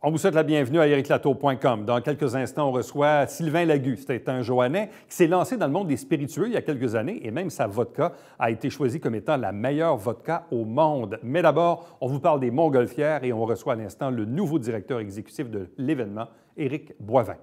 On vous souhaite la bienvenue à ericlatour.com. Dans quelques instants, on reçoit Sylvain Lagu. C'est un Joannais qui s'est lancé dans le monde des spiritueux il y a quelques années et même sa vodka a été choisie comme étant la meilleure vodka au monde. Mais d'abord, on vous parle des Montgolfières et on reçoit à l'instant le nouveau directeur exécutif de l'événement, Éric Boivin.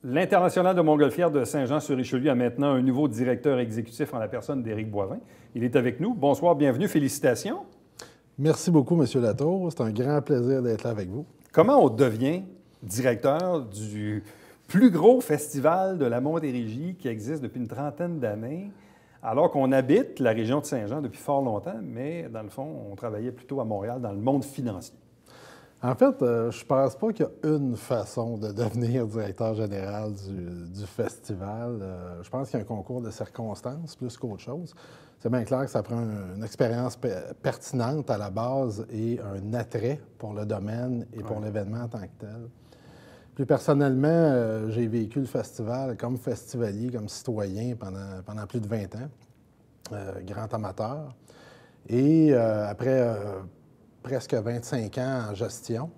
L'International de Montgolfière de Saint-Jean-sur-Richelieu a maintenant un nouveau directeur exécutif en la personne d'Éric Boivin. Il est avec nous. Bonsoir, bienvenue, félicitations. Merci beaucoup, M. Latour. C'est un grand plaisir d'être là avec vous. Comment on devient directeur du plus gros festival de la Montérégie qui existe depuis une trentaine d'années, alors qu'on habite la région de Saint-Jean depuis fort longtemps, mais dans le fond, on travaillait plutôt à Montréal dans le monde financier? En fait, je ne pense pas qu'il y a une façon de devenir directeur général du festival. Je pense qu'il y a un concours de circonstances plus qu'autre chose. C'est bien clair que ça prend une expérience pertinente à la base et un attrait pour le domaine et pour l'événement en tant que tel. Plus personnellement, j'ai vécu le festival comme festivalier, comme citoyen pendant plus de 20 ans, grand amateur. Et après presque 25 ans en gestion,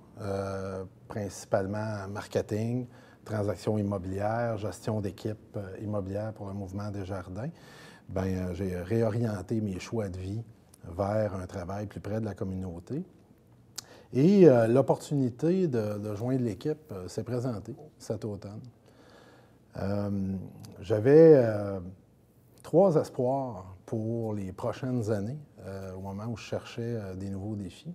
principalement en marketing, transactions immobilières, gestion d'équipe immobilière pour le mouvement Desjardins. Bien, j'ai réorienté mes choix de vie vers un travail plus près de la communauté. Et l'opportunité de joindre l'équipe s'est présentée cet automne. J'avais 3 espoirs pour les prochaines années, au moment où je cherchais des nouveaux défis.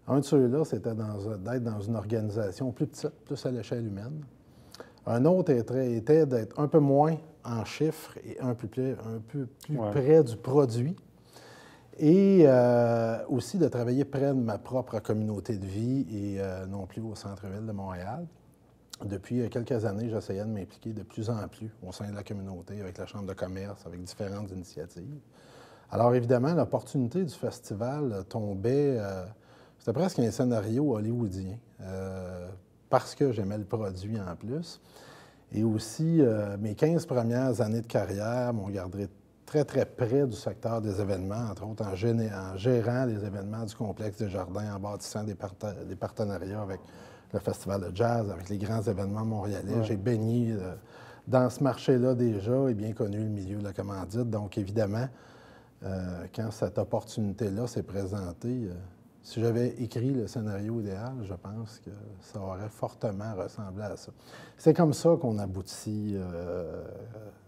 Un de ceux-là, c'était d'être dans une organisation plus petite, plus à l'échelle humaine. Un autre était d'être un peu moins en chiffres et un peu plus près du produit. Et aussi de travailler près de ma propre communauté de vie et non plus au centre-ville de Montréal. Depuis quelques années, j'essayais de m'impliquer de plus en plus au sein de la communauté, avec la Chambre de commerce, avec différentes initiatives. Alors évidemment, l'opportunité du festival tombait, c'était presque un scénario hollywoodien, parce que j'aimais le produit en plus. Et aussi, mes 15 premières années de carrière m'ont gardé très, très près du secteur des événements, entre autres en gérant les événements du complexe Desjardins, en bâtissant des partenariats avec le festival de jazz, avec les grands événements montréalais. Ouais. J'ai baigné dans ce marché-là déjà et bien connu le milieu de la commandite. Donc, évidemment, quand cette opportunité-là s'est présentée, si j'avais écrit le scénario idéal, je pense que ça aurait fortement ressemblé à ça. C'est comme ça qu'on aboutit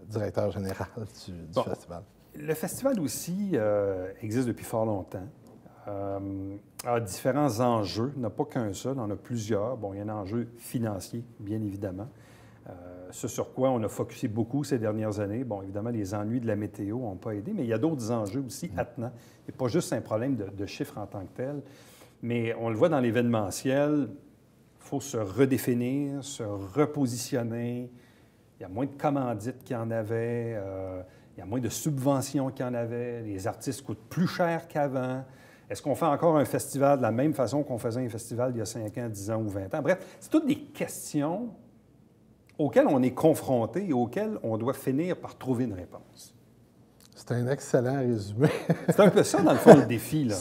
directeur général du festival. Le festival aussi existe depuis fort longtemps. A différents enjeux, il n'y en a pas qu'un seul, il y en a plusieurs. Bon, il y a un enjeu financier, bien évidemment. Ce sur quoi on a focusé beaucoup ces dernières années. Bon, évidemment, les ennuis de la météo n'ont pas aidé, mais il y a d'autres enjeux aussi attenants. Il n'y a pas juste un problème de chiffres en tant que tel, mais on le voit dans l'événementiel, il faut se redéfinir, se repositionner. Il y a moins de commandites qu'il y en avait, il y a moins de subventions qu'il y en avait, les artistes coûtent plus cher qu'avant. Est-ce qu'on fait encore un festival de la même façon qu'on faisait un festival il y a 5 ans, 10 ans ou 20 ans? Bref, c'est toutes des questions auxquelles on est confronté et auxquelles on doit finir par trouver une réponse. C'est un excellent résumé. C'est un peu ça, dans le fond, le défi, là.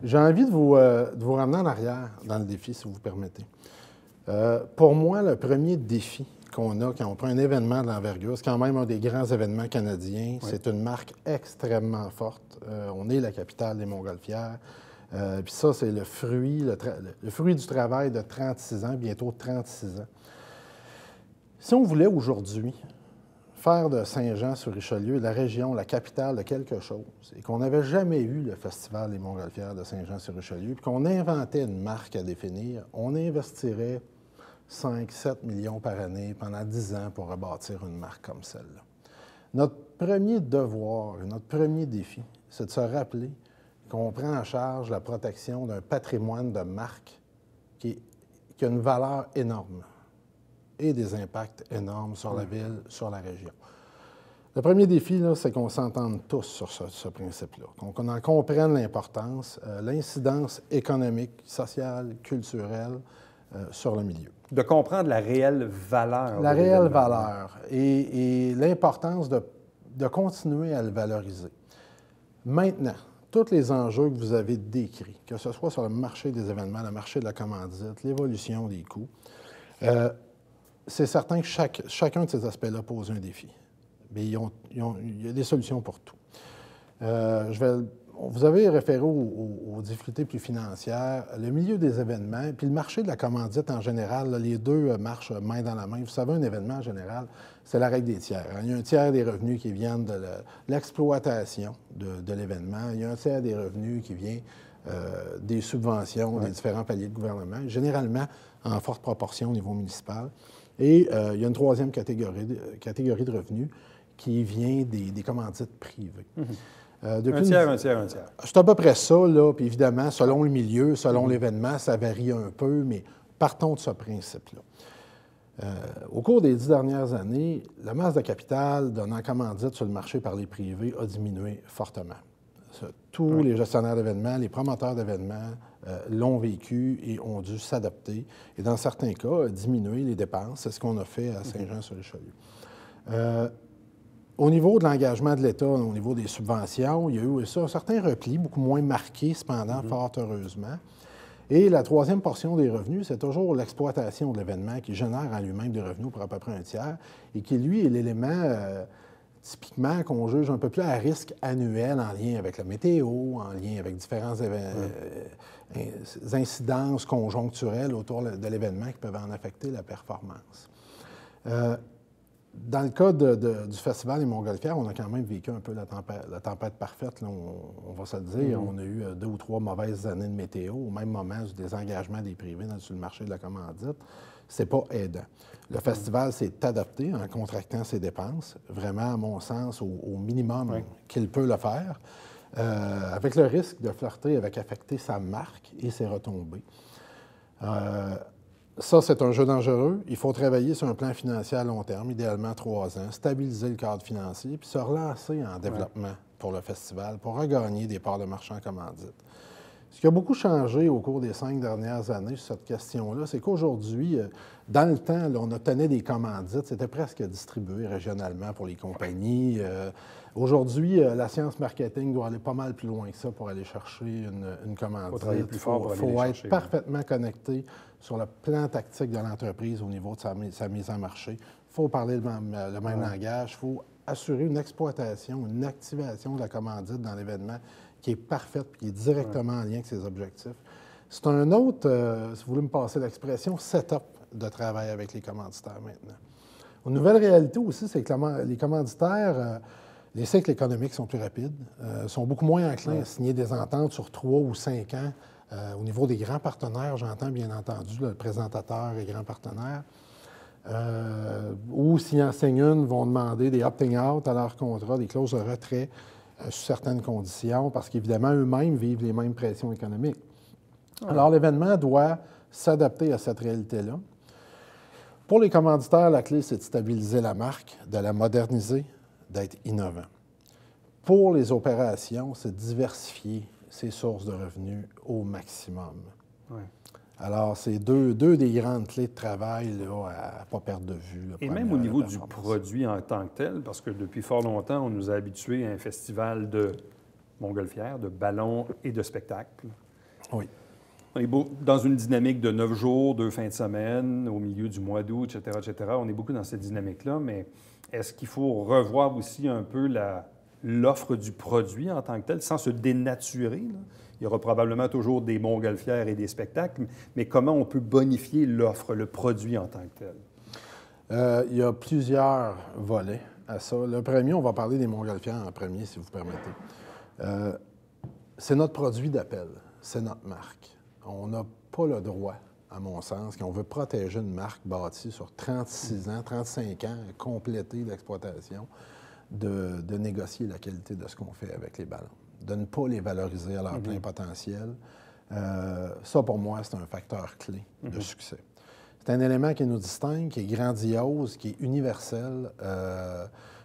J'ai envie de vous ramener en arrière dans le défi, si vous permettez. Pour moi, le premier défi qu'on a quand on prend un événement de l'envergure, c'est quand même un des grands événements canadiens. Oui. C'est une marque extrêmement forte. On est la capitale des Montgolfières. Puis ça, c'est le fruit du travail de 36 ans, bientôt 36 ans. Si on voulait aujourd'hui faire de Saint-Jean-sur-Richelieu la région, la capitale de quelque chose, et qu'on n'avait jamais eu le Festival des Montgolfières de Saint-Jean-sur-Richelieu, puis qu'on inventait une marque à définir, on investirait 5-7 millions par année pendant 10 ans pour rebâtir une marque comme celle-là. Notre premier devoir et notre premier défi, c'est de se rappeler qu'on prend en charge la protection d'un patrimoine de marque qui a une valeur énorme et des impacts énormes sur la ville, sur la région. Le premier défi, c'est qu'on s'entende tous sur ce principe-là, qu'on en comprenne l'importance, l'incidence économique, sociale, culturelle sur le milieu. De comprendre la réelle valeur. La réelle valeur et l'importance de de continuer à le valoriser. Maintenant, tous les enjeux que vous avez décrits, que ce soit sur le marché des événements, le marché de la commandite, l'évolution des coûts, c'est certain que chacun de ces aspects-là pose un défi. Mais il y a des solutions pour tout. Vous avez référé aux difficultés plus financières, le milieu des événements, puis le marché de la commandite en général, là, les deux marchent main dans la main. Vous savez, un événement en général, c'est la règle des tiers. Il y a un tiers des revenus qui viennent de l'exploitation de l'événement. Il y a un tiers des revenus qui vient des subventions, des différents paliers de gouvernement, généralement en forte proportion au niveau municipal. Et il y a une troisième catégorie de revenus qui vient des commandites privées. Un tiers. C'est à peu près ça, là. Puis évidemment, selon le milieu, selon l'événement, ça varie un peu, mais partons de ce principe-là. Au cours des 10 dernières années, la masse de capital donnant commandite sur le marché par les privés a diminué fortement. Tous les gestionnaires d'événements, les promoteurs d'événements l'ont vécu et ont dû s'adapter. Et dans certains cas, diminuer les dépenses. C'est ce qu'on a fait à Saint-Jean-sur-Richelieu. Au niveau de l'engagement de l'État, au niveau des subventions, il y a eu un certain repli, beaucoup moins marqué, cependant, fort heureusement. Et la troisième portion des revenus, c'est toujours l'exploitation de l'événement qui génère en lui-même des revenus pour à peu près un tiers et qui, lui, est l'élément typiquement qu'on juge un peu plus à risque annuel en lien avec la météo, en lien avec différents incidences conjoncturelles autour de l'événement qui peuvent en affecter la performance. Dans le cas du Festival des Montgolfières, on a quand même vécu un peu la tempête parfaite, là, on va se le dire. On a eu 2 ou 3 mauvaises années de météo, au même moment du désengagement des privés sur le marché de la commandite. C'est pas aidant. Le festival s'est adapté en contractant ses dépenses, vraiment, à mon sens, au minimum qu'il peut le faire, avec le risque de flirter avec affecter sa marque et ses retombées. Ça, c'est un jeu dangereux. Il faut travailler sur un plan financier à long terme, idéalement 3 ans, stabiliser le cadre financier, puis se relancer en développement pour le festival, pour regagner des parts de marché en commandite. Ce qui a beaucoup changé au cours des 5 dernières années sur cette question-là, c'est qu'aujourd'hui, dans le temps, là, on obtenait des commandites, c'était presque distribué régionalement pour les compagnies. Aujourd'hui, la science marketing doit aller pas mal plus loin que ça pour aller chercher une commandite. Il faut travailler plus fort pour aller les chercher. Il faut être parfaitement connecté sur le plan tactique de l'entreprise au niveau de sa mise en marché. Il faut parler le même langage. Il faut assurer une exploitation, une activation de la commandite dans l'événement qui est parfaite et qui est directement en lien avec ses objectifs. C'est un autre, si vous voulez me passer l'expression, setup de travail avec les commanditaires maintenant. Une nouvelle réalité aussi, c'est que les commanditaires, les cycles économiques sont plus rapides, sont beaucoup moins enclins à signer des ententes sur 3 ou 5 ans. Au niveau des grands partenaires, j'entends bien entendu le présentateur et grands partenaires, ou s'ils en signent une, vont demander des opting-out à leur contrat, des clauses de retrait sous certaines conditions, parce qu'évidemment, eux-mêmes vivent les mêmes pressions économiques. Alors, l'événement doit s'adapter à cette réalité-là. Pour les commanditaires, la clé, c'est de stabiliser la marque, de la moderniser, d'être innovant. Pour les opérations, c'est de diversifier ses sources de revenus au maximum. Ouais. Alors, c'est deux des grandes clés de travail là, à ne pas perdre de vue. Là, et même au niveau du produit en tant que tel, parce que depuis fort longtemps, on nous a habitués à un festival de montgolfières, de ballons et de spectacles. Oui. On est dans une dynamique de 9 jours, 2 fins de semaine, au milieu du mois d'août, etc., etc. On est beaucoup dans cette dynamique-là, mais est-ce qu'il faut revoir aussi un peu l'offre du produit en tant que tel, sans se dénaturer, là? Il y aura probablement toujours des montgolfières et des spectacles, mais comment on peut bonifier l'offre, le produit en tant que tel? Il y a plusieurs volets à ça. Le premier, on va parler des montgolfières en premier, si vous permettez. C'est notre produit d'appel, c'est notre marque. On n'a pas le droit, à mon sens, quand on veut protéger une marque bâtie sur 36 ans, 35 ans, compléter l'exploitation, de négocier la qualité de ce qu'on fait avec les ballons, de ne pas les valoriser à leur plein potentiel. Ça, pour moi, c'est un facteur clé de succès. C'est un élément qui nous distingue, qui est grandiose, qui est universel.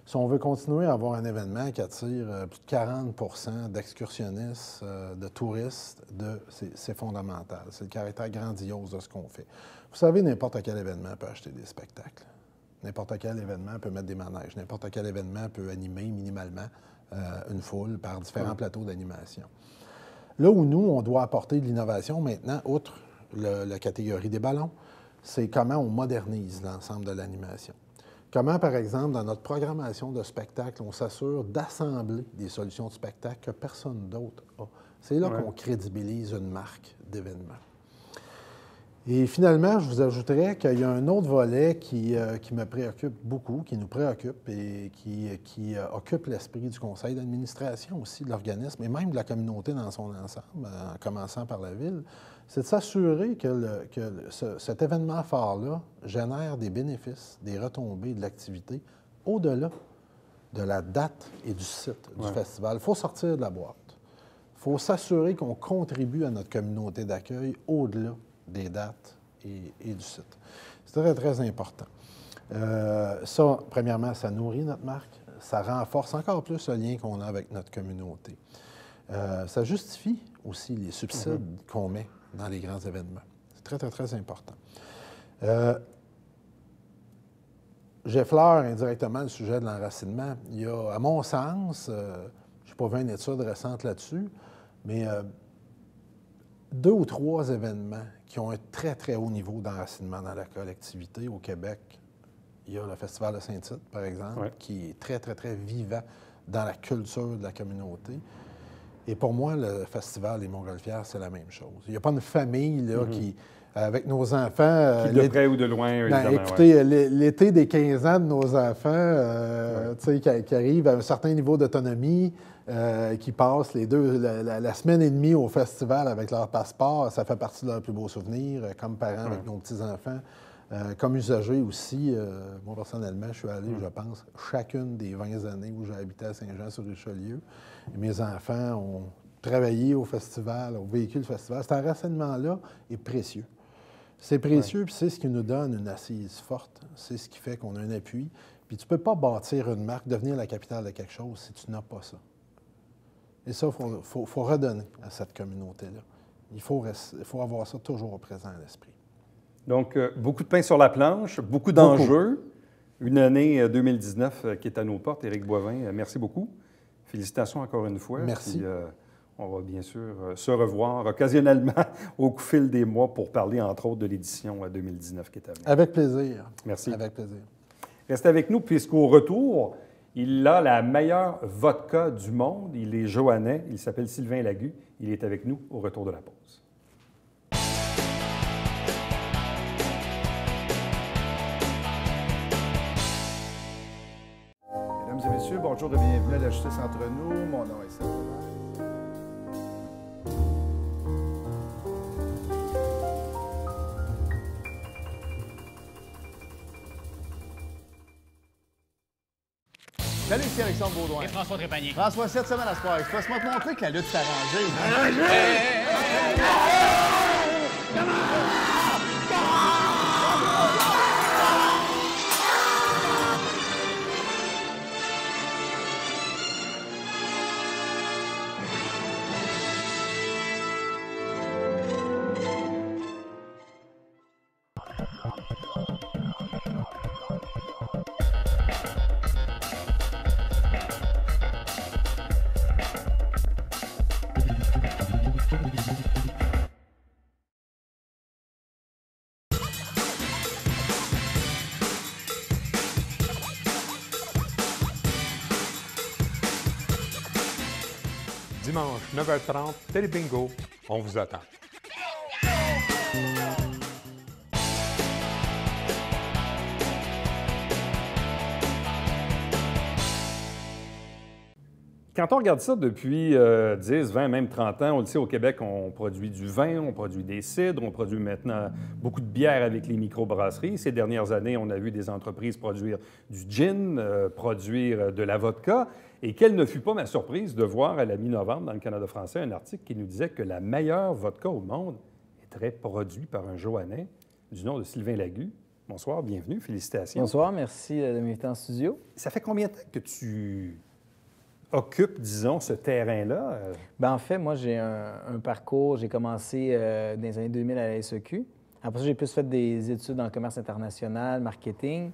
Si on veut continuer à avoir un événement qui attire plus de 40 d'excursionnistes, de touristes, c'est fondamental. C'est le caractère grandiose de ce qu'on fait. Vous savez, n'importe quel événement peut acheter des spectacles. N'importe quel événement peut mettre des manèges. N'importe quel événement peut animer minimalement une foule par différents plateaux d'animation. Là où nous, on doit apporter de l'innovation maintenant, outre la catégorie des ballons, c'est comment on modernise l'ensemble de l'animation. Comment, par exemple, dans notre programmation de spectacle, on s'assure d'assembler des solutions de spectacle que personne d'autre a. C'est là qu'on crédibilise une marque d'événement. Et finalement, je vous ajouterais qu'il y a un autre volet qui me préoccupe beaucoup, qui nous préoccupe et qui occupe l'esprit du conseil d'administration aussi de l'organisme et même de la communauté dans son ensemble, en commençant par la Ville, c'est de s'assurer que cet événement phare-là génère des bénéfices, des retombées de l'activité au-delà de la date et du site du festival. Il faut sortir de la boîte. Il faut s'assurer qu'on contribue à notre communauté d'accueil au-delà des dates et du site. C'est très, très important. Ça, premièrement, ça nourrit notre marque. Ça renforce encore plus le lien qu'on a avec notre communauté. Ça justifie aussi les subsides qu'on met dans les grands événements. C'est très, très, très important. J'effleure indirectement le sujet de l'enracinement. Il y a, à mon sens, je n'ai pas vu une étude récente là-dessus, mais 2 ou 3 événements qui ont un très, très haut niveau d'enracinement dans la collectivité au Québec. Il y a le Festival de Saint-Tite, par exemple, qui est très, très, très vivant dans la culture de la communauté. Et pour moi, le Festival des Montgolfières, c'est la même chose. Il n'y a pas une famille là, qui, avec nos enfants... qui de près ou de loin, évidemment. Écoutez, l'été des 15 ans de nos enfants, qui arrivent à un certain niveau d'autonomie, qui passent la semaine et demie au festival avec leur passeport, ça fait partie de leurs plus beaux souvenirs, comme parents avec nos petits-enfants. Comme usager aussi, moi personnellement, je suis allé, je pense, chacune des 20 années où j'ai habité à Saint-Jean-sur-Richelieu. Et mes enfants ont travaillé au festival, ont vécu le festival. Cet enracinement-là est précieux. C'est précieux, puis c'est ce qui nous donne une assise forte. C'est ce qui fait qu'on a un appui. Puis tu ne peux pas bâtir une marque, devenir la capitale de quelque chose si tu n'as pas ça. Et ça, il faut redonner à cette communauté-là. Il faut avoir ça toujours présent à l'esprit. Donc, beaucoup de pain sur la planche, beaucoup d'enjeux. Une année 2019 qui est à nos portes. Éric Boivin, merci beaucoup. Félicitations encore une fois. Merci. Puis, on va bien sûr se revoir occasionnellement au fil des mois pour parler, entre autres, de l'édition 2019 qui est à venir. Avec plaisir. Merci. Avec plaisir. Restez avec nous, puisqu'au retour, il a la meilleure vodka du monde. Il est joannais. Il s'appelle Sylvain Lagu. Il est avec nous au retour de la pause. Mesdames et messieurs, bonjour et bienvenue à la Justice entre nous. Mon nom est Serge. Salut, ici Alexandre Baudouin. Et François Trépanier. François, cette semaine à Sport Express, moi te montrer que la lutte s'est arrangée. Dimanche, 9h30, Télébingo, on vous attend. Quand on regarde ça depuis 10, 20, même 30 ans, on le sait, au Québec, on produit du vin, on produit des cidres, on produit maintenant beaucoup de bière avec les microbrasseries. Ces dernières années, on a vu des entreprises produire du gin, produire de la vodka. Et quelle ne fut pas ma surprise de voir à la mi-novembre, dans le Canada français, un article qui nous disait que la meilleure vodka au monde est produite par un Joannais du nom de Sylvain Lagu. Bonsoir, bienvenue, félicitations. Bonsoir, merci de m'inviter en studio. Ça fait combien de temps que tu occupes, disons, ce terrain-là? En fait, moi, j'ai un parcours. J'ai commencé dans les années 2000 à la SEQ Après ça, j'ai plus fait des études en commerce international, marketing,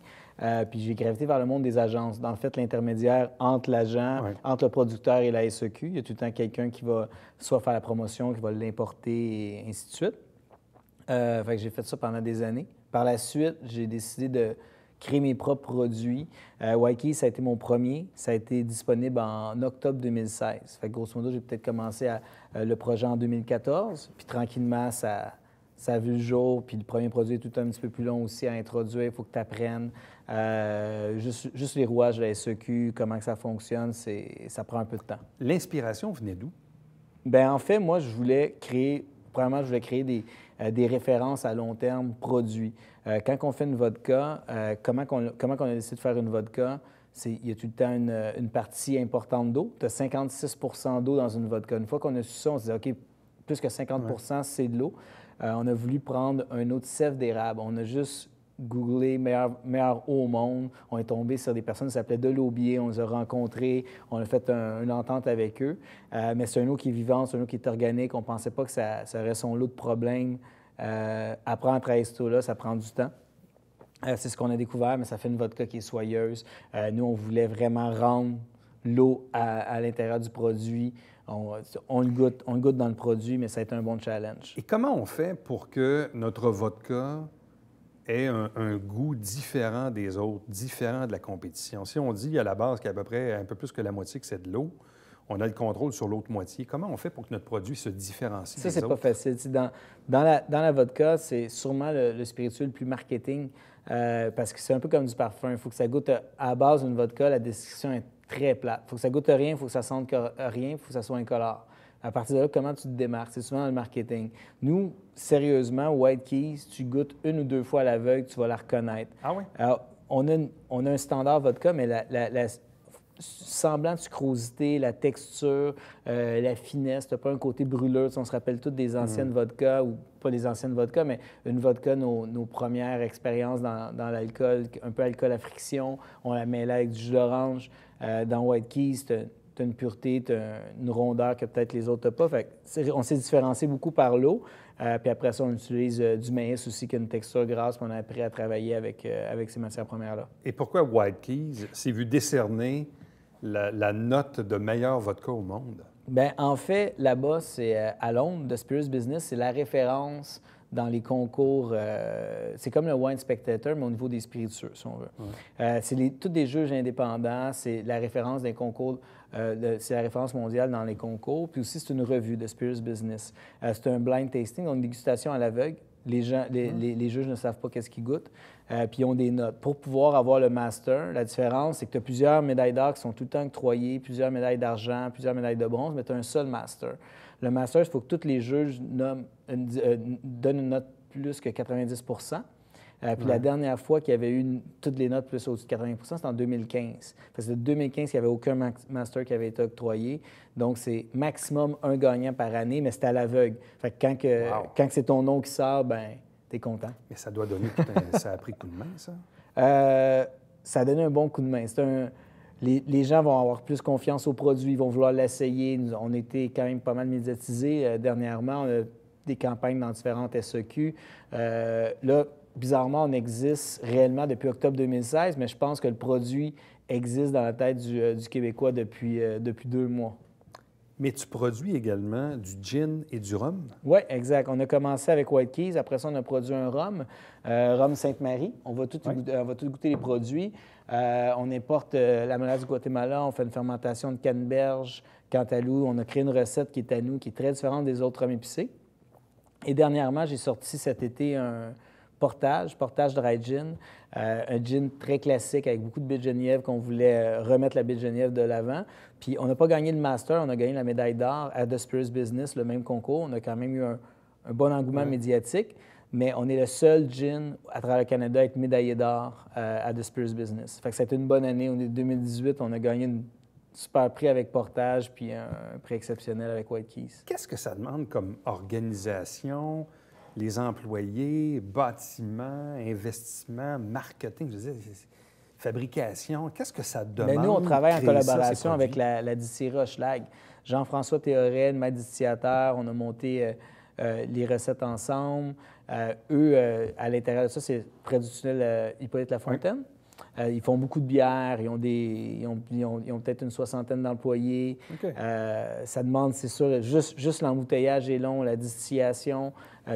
puis j'ai gravité vers le monde des agences. Dans le fait, l'intermédiaire entre l'agent, entre le producteur et la SEQ. Il y a tout le temps quelqu'un qui va soit faire la promotion, qui va l'importer, et ainsi de suite. Fait que j'ai fait ça pendant des années. Par la suite, j'ai décidé de créer mes propres produits. White Keys, ça a été mon premier. Ça a été disponible en octobre 2016. Fait que grosso modo, j'ai peut-être commencé le projet en 2014. Puis tranquillement, ça a vu le jour. Puis le premier produit est tout un petit peu plus long aussi à introduire. Il faut que tu apprennes. Juste les rouages de la SEQ, comment que ça fonctionne, ça prend un peu de temps. L'inspiration venait d'où? Bien, en fait, moi, je voulais créer des références à long terme produits. Quand on fait une vodka, comment on a décidé de faire une vodka? Il y a tout le temps une partie importante d'eau. Tu as 56 d'eau dans une vodka. Une fois qu'on a su ça, on se dit, OK, plus que 50 c'est de l'eau. On a voulu prendre un eau de sève d'érable. On a juste googlé meilleure eau au monde. On est tombé sur des personnes qui s'appelaient Delobier. On les a rencontrés. On a fait une entente avec eux. Mais c'est une eau qui est vivante, c'est une eau qui est organique. On ne pensait pas que ça aurait son lot de problèmes. Apprendre à travailler cette eau-là, ça prend du temps. C'est ce qu'on a découvert, mais ça fait une vodka qui est soyeuse. Nous, on voulait vraiment rendre l'eau à l'intérieur du produit. On le goûte dans le produit, mais ça a été un bon challenge. Et comment on fait pour que notre vodka ait un goût différent des autres, différent de la compétition? Si on dit à la base qu'il y a à peu près un peu plus que la moitié que c'est de l'eau, on a le contrôle sur l'autre moitié. Comment on fait pour que notre produit se différencie des autres? Ça, c'est pas facile. Dans la vodka, c'est sûrement le spiritueux le plus marketing parce que c'est un peu comme du parfum. Il faut que ça goûte à la base d'une vodka, la description est très plate. Il faut que ça goûte rien, il faut que ça sente rien, il faut que ça soit incolore. À partir de là, comment tu te démarques? C'est souvent dans le marketing. Nous, sérieusement, White Keys, tu goûtes une ou deux fois à l'aveugle, tu vas la reconnaître. Ah oui? Alors, on a un standard vodka, mais la semblant de sucrosité, la texture, la finesse, tu n'as pas un côté brûleur. On se rappelle toutes des anciennes vodkas, ou pas des anciennes vodkas, mais une vodka, nos premières expériences dans l'alcool, un peu alcool à friction, on la mêlait avec du jus d'orange. Dans White Keys, tu as une pureté, tu as une rondeur que peut-être les autres n'ont pas. Fait que on s'est différencié beaucoup par l'eau. Puis après ça, on utilise du maïs aussi, qui a une texture grasse, puis on a appris à travailler avec ces matières premières-là. Et pourquoi White Keys s'est vu décerner la note de meilleure vodka au monde? Bien, en fait, là-bas, c'est à Londres, The Spirits Business, c'est la référence dans les concours. C'est comme le Wine Spectator, mais au niveau des spiritueux, si on veut. C'est tous des juges indépendants, c'est la référence d'un concours, c'est la référence mondiale dans les concours. Puis aussi, c'est une revue de Spirits Business. C'est un blind tasting, donc une dégustation à l'aveugle. Les juges ne savent pas qu'est-ce qu'ils goûtent, puis ils ont des notes. Pour pouvoir avoir le master, la différence, c'est que tu as plusieurs médailles d'or qui sont tout le temps octroyées, plusieurs médailles d'argent, plusieurs médailles de bronze, mais tu as un seul master. Le master, il faut que tous les juges donnent une note plus que 90 Puis la dernière fois qu'il y avait eu toutes les notes plus au-dessus de 80 c'était en 2015. C'est de 2015 qu'il n'y avait aucun master qui avait été octroyé. Donc, c'est maximum un gagnant par année, mais c'était à l'aveugle. Fait que quand c'est ton nom qui sort, ben t'es content. Mais ça doit donner ça a pris coup de main, ça? Ça a donné un bon coup de main. Les gens vont avoir plus confiance au produit, ils vont vouloir l'essayer. On était quand même pas mal médiatisés dernièrement. On a des campagnes dans différentes SEQ. Là, bizarrement, on existe réellement depuis octobre 2016, mais je pense que le produit existe dans la tête du Québécois depuis 2 mois. Mais tu produis également du gin et du rhum? Oui, exact. On a commencé avec White Keys. Après ça, on a produit un rhum, rhum Sainte-Marie. On va tout goûter les produits. On importe la mélasse du Guatemala. On fait une fermentation de canneberge, Cantalou. On a créé une recette qui est à nous, qui est très différente des autres rhums épicés. Et dernièrement, j'ai sorti cet été un portage dry gin, un gin très classique avec beaucoup de baie de Genièvre qu'on voulait remettre la baie de Genièvre de l'avant. Puis on n'a pas gagné le master, on a gagné la médaille d'or à The Spirits Business, le même concours. On a quand même eu un bon engouement médiatique, mais on est le seul gin à travers le Canada à être médaillé d'or à The Spirits Business. Fait que ça a été une bonne année. On est 2018, on a gagné un super prix avec portage puis un prix exceptionnel avec White Keys. Qu'est-ce que ça demande comme organisation? Les employés, bâtiments, investissements, marketing, je veux dire, fabrication, qu'est-ce que ça demande? Bien, nous, on travaille en collaboration avec la distillerie Hochelag. Jean-François Théoret, maître distillateur, on a monté les recettes ensemble. Eux, à l'intérieur de ça, c'est près du tunnel Hippolyte-Lafontaine. Ils font beaucoup de bières, ils ont peut-être une 60aine d'employés. OK. Ça demande, c'est sûr, juste l'embouteillage est long, la distillation.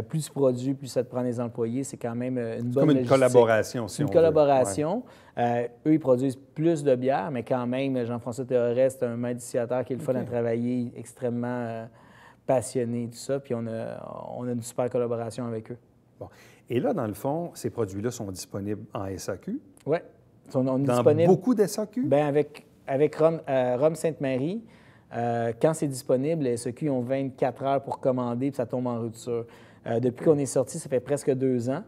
Plus tu produis, plus ça te prend des employés. C'est quand même une bonne comme une logistique. collaboration, si on Une veut. collaboration. Eux, ils produisent plus de bières, mais quand même, Jean-François Théoret, c'est un maître distillateur qui est le fun à travailler, extrêmement passionné, tout ça. Puis on a une super collaboration avec eux. Bon. Et là, dans le fond, ces produits-là sont disponibles en SAQ? Oui. On est Dans disponible. beaucoup de SAQ? Bien, avec Rhum Sainte-Marie, quand c'est disponible, les SAQ ont 24 heures pour commander, puis ça tombe en rupture. Depuis qu'on est sorti, ça fait presque 2 ans.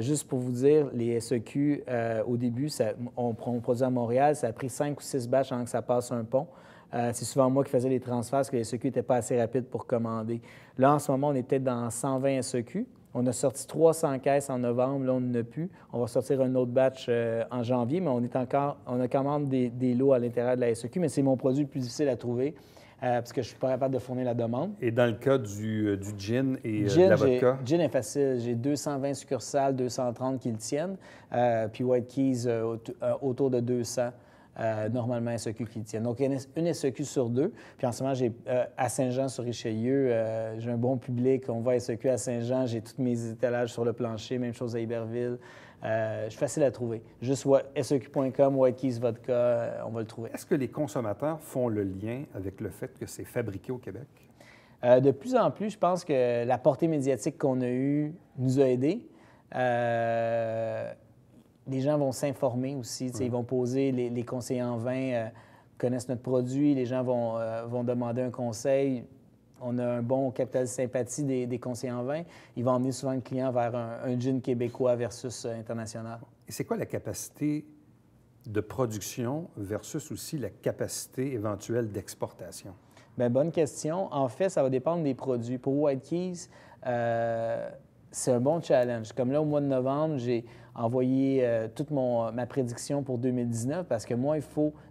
Juste pour vous dire, les SAQ, au début, on produit à Montréal, ça a pris 5 ou 6 batchs avant que ça passe un pont. C'est souvent moi qui faisais les transferts parce que les SAQ n'étaient pas assez rapides pour commander. Là, en ce moment, on est peut-être dans 120 SAQ. On a sorti 300 caisses en novembre, là, on n'en a plus. On va sortir un autre batch en janvier, mais on a quand même des lots à l'intérieur de la SAQ, mais c'est mon produit le plus difficile à trouver parce que je ne suis pas capable de fournir la demande. Et dans le cas du gin et Gin, de la vodka? Gin est facile. J'ai 220 succursales, 230 qui le tiennent, puis White Keys autour de 200. Normalement, SAQ qui le tiennent. Donc, il y a une SAQ sur 2. Puis en ce moment, j'ai à Saint-Jean-sur-Richelieu, j'ai un bon public. On va à SAQ à Saint-Jean. J'ai tous mes étalages sur le plancher. Même chose à Iberville. Je suis facile à trouver. Juste SAQ.com, White Keys Vodka, on va le trouver. Est-ce que les consommateurs font le lien avec le fait que c'est fabriqué au Québec? De plus en plus, je pense que la portée médiatique qu'on a eue nous a aidés. Les gens vont s'informer aussi. Ils vont poser, les conseillers en vin connaissent notre produit. Les gens vont demander un conseil. On a un bon capital de sympathie des conseillers en vin. Ils vont emmener souvent le client vers un gin québécois versus international. Et c'est quoi la capacité de production versus aussi la capacité éventuelle d'exportation? Bien, bonne question. En fait, ça va dépendre des produits. Pour White Keys, c'est un bon challenge. Comme là, au mois de novembre, j'ai envoyé toute ma prédiction pour 2019 parce que moi,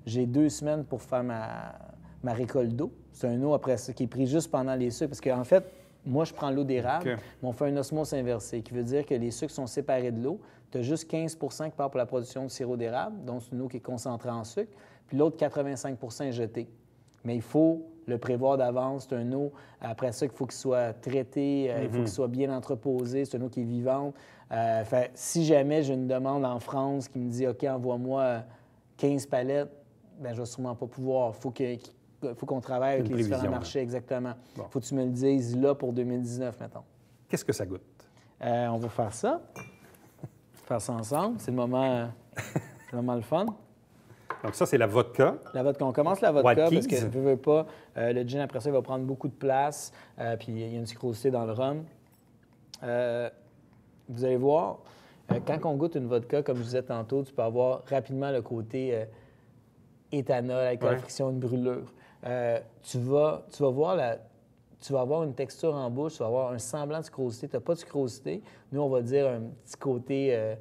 j'ai 2 semaines pour faire ma récolte d'eau. C'est un eau après ça qui est pris juste pendant les sucres. Parce qu'en fait, moi, je prends l'eau d'érable, mais on fait un osmose inversé, qui veut dire que les sucres sont séparés de l'eau. Tu as juste 15 qui part pour la production de sirop d'érable, donc c'est une eau qui est concentrée en sucre, puis l'autre 85 est jeté. Mais il faut le prévoir d'avance. C'est une eau, après ça, qu'il faut qu'il soit traité, il faut qu'il soit bien entreposé. C'est une eau qui est vivante. Si jamais j'ai une demande en France qui me dit « OK, envoie-moi 15 palettes », bien, je ne vais sûrement pas pouvoir. Il faut qu'on travaille avec les différents marchés, exactement. Il faut que tu me le dises là pour 2019, mettons. Qu'est-ce que ça goûte? On va faire ça. Faire ça ensemble. C'est le moment le fun. Donc ça, c'est la vodka. La vodka. On commence la vodka White parce Keys. que, veux pas, le gin, après ça, il va prendre beaucoup de place. Puis il y a une sucrosité dans le rhum. Vous allez voir, quand on goûte une vodka, comme je disais tantôt, tu peux avoir rapidement le côté éthanol avec la friction de brûlure. Tu vas avoir une texture en bouche, tu vas avoir un semblant de sucrosité. Tu n'as pas de sucrosité. Nous, on va dire un petit côté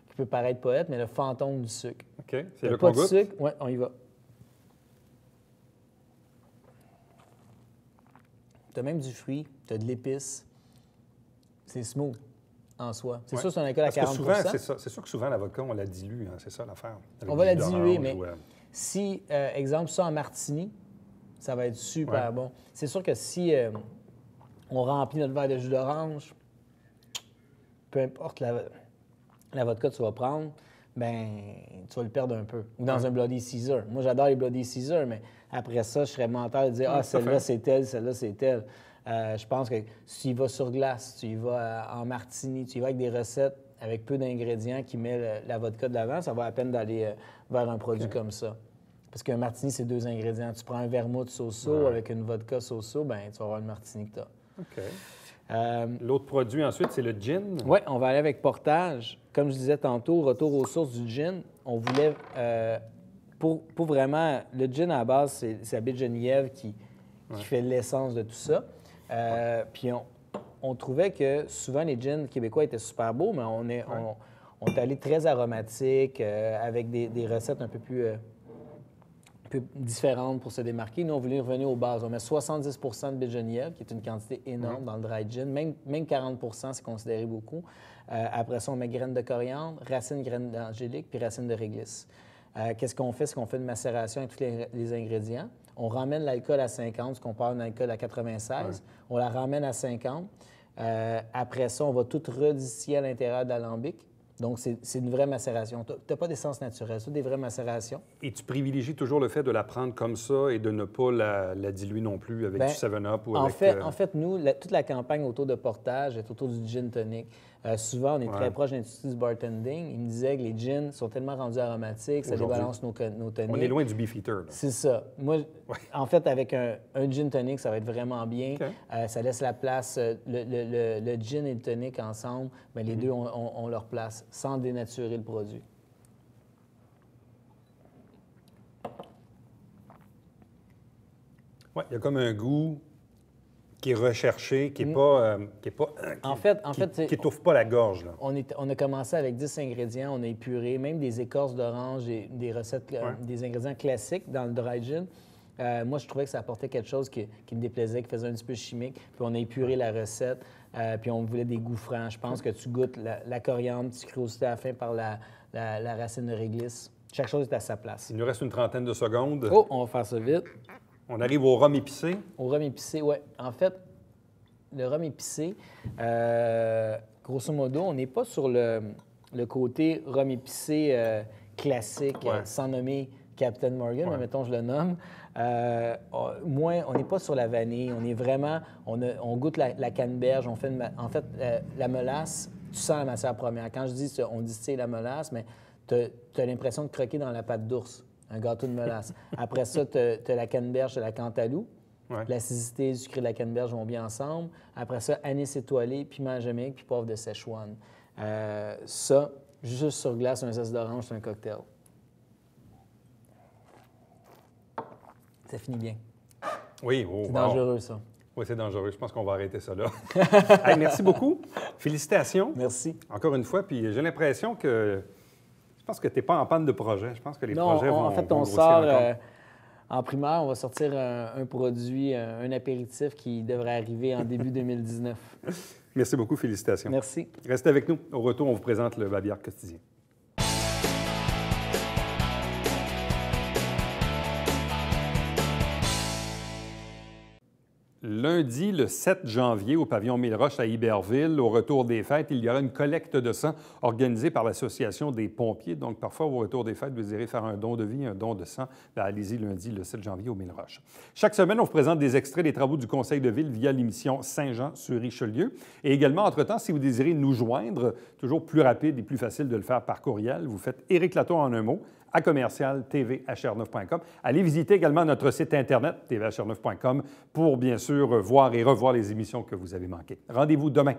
qui peut paraître poète, mais le fantôme du sucre. OK. C'est le pas qu'on de goûte? sucre. Oui, on y va. Tu as même du fruit, tu as de l'épice. C'est smooth en soi. C'est sûr, c'est un alcool à 40 souvent, c'est sûr que souvent, la vodka, on la dilue. C'est ça l'affaire. Avec On va la du jus diluer, d'orange mais si, exemple, ça en martini, ça va être super bon. C'est sûr que si on remplit notre verre de jus d'orange, peu importe la vodka que tu vas prendre, ben tu vas le perdre un peu. Ou dans un Bloody Caesar. Moi, j'adore les Bloody Caesar, mais après ça, je serais menteur de dire « Ah, celle-là, c'est telle, celle-là, c'est telle ». Je pense que si tu y vas sur glace, tu y vas en martini, tu y vas avec des recettes avec peu d'ingrédients qui met la vodka de l'avant, ça va à peine d'aller vers un produit comme ça. Parce qu'un martini, c'est 2 ingrédients. Tu prends un vermouth so-so avec une vodka so-so, bien, tu vas avoir le martini que tu as. OK. L'autre produit ensuite, c'est le gin. Oui, on va aller avec portage. Comme je disais tantôt, retour aux sources du gin. On voulait, pour vraiment, le gin à la base, c'est la baie de Genièvre qui fait l'essence de tout ça. Puis on trouvait que souvent les gins québécois étaient super beaux, mais on est allé très aromatique, avec des recettes un peu plus peu différente pour se démarquer. Nous, on voulait revenir aux bases. On met 70 de baie de genièvre, qui est une quantité énorme dans le dry gin. Même 40 c'est considéré beaucoup. Après ça, on met graines de coriandre, racines, graines d'angélique, puis racines de réglisse. Qu'est-ce qu'on fait? C'est qu'on fait une macération avec tous les ingrédients. On ramène l'alcool à 50, ce qu'on parle d'un alcool à 96. On la ramène à 50. Après ça, on va tout redistiller à l'intérieur de l'alambic. Donc, c'est une vraie macération. Tu n'as pas d'essence naturelle, c'est des vraies macérations. Et tu privilégies toujours le fait de la prendre comme ça et de ne pas la diluer non plus avec du 7-Up ou avec... En fait, nous, toute la campagne autour de portage est autour du gin tonic. Souvent, on est très proche de l'industrie du bartending. Ils me disaient que les gins sont tellement rendus aromatiques, ça débalance nos tonics. On est loin du beefeater. C'est ça. Moi, en fait, avec un gin tonic, ça va être vraiment bien. Okay. Ça laisse la place. Le gin et le tonic ensemble, bien, les deux ont leur place, sans dénaturer le produit. Oui, il y a comme un goût qui est recherché, qui n'est pas... qui étouffe pas la gorge. Là. On a commencé avec 10 ingrédients, on a épuré, même des écorces d'orange, des recettes, des ingrédients classiques dans le dry gin. Moi, je trouvais que ça apportait quelque chose qui me déplaisait, qui faisait un petit peu chimique. Puis on a épuré la recette, puis on voulait des goûts francs. Je pense que tu goûtes la coriandre, sucrosité à la fin par la racine de réglisse. Chaque chose est à sa place. Il nous reste une trentaine de secondes. Oh, on va faire ça vite. On arrive au rhum épicé. Au rhum épicé, oui. En fait, le rhum épicé, grosso modo, on n'est pas sur le côté rhum épicé classique, sans nommer Captain Morgan, mais mettons, je le nomme. On n'est pas sur la vanille. On est vraiment... On goûte la canneberge. On fait la mélasse, tu sens la matière première. Quand je dis on distille la mélasse, mais tu as l'impression de croquer dans la pâte d'ours. Un gâteau de mélasse. Après ça, tu as la canneberge, tu as la cantaloupe. L'acidité et le sucré de la canneberge vont bien ensemble. Après ça, anis étoilé, piment jamaïque, puis poivre de Szechuan. Ça, juste sur glace, un zeste d'orange, c'est un cocktail. Ça finit bien. Oui, c'est dangereux, ça. Oui, c'est dangereux. Je pense qu'on va arrêter ça là. Hey, merci beaucoup. Félicitations. Merci. Encore une fois, puis j'ai l'impression que... Je pense que tu n'es pas en panne de projet. Je pense que les projets vont... En fait, on sort en primaire, on va sortir un produit, un apéritif qui devrait arriver en début 2019. Merci beaucoup. Félicitations. Merci. Restez avec nous. Au retour, on vous présente le Babillard quotidien. Lundi, le 7 janvier, au pavillon Mille-Roches à Iberville, au retour des fêtes, il y aura une collecte de sang organisée par l'Association des pompiers. Donc, parfois, au retour des fêtes, vous désirez faire un don de vie, un don de sang, bien, allez-y lundi, le 7 janvier, au Mille-Roches. Chaque semaine, on vous présente des extraits des travaux du Conseil de ville via l'émission Saint-Jean-sur-Richelieu. Et également, entre-temps, si vous désirez nous joindre, toujours plus rapide et plus facile de le faire par courriel, vous faites Éric Latour en un mot, à commercial-tvhr9.com. Allez visiter également notre site Internet, tvhr9.com, pour bien sûr voir et revoir les émissions que vous avez manquées. Rendez-vous demain.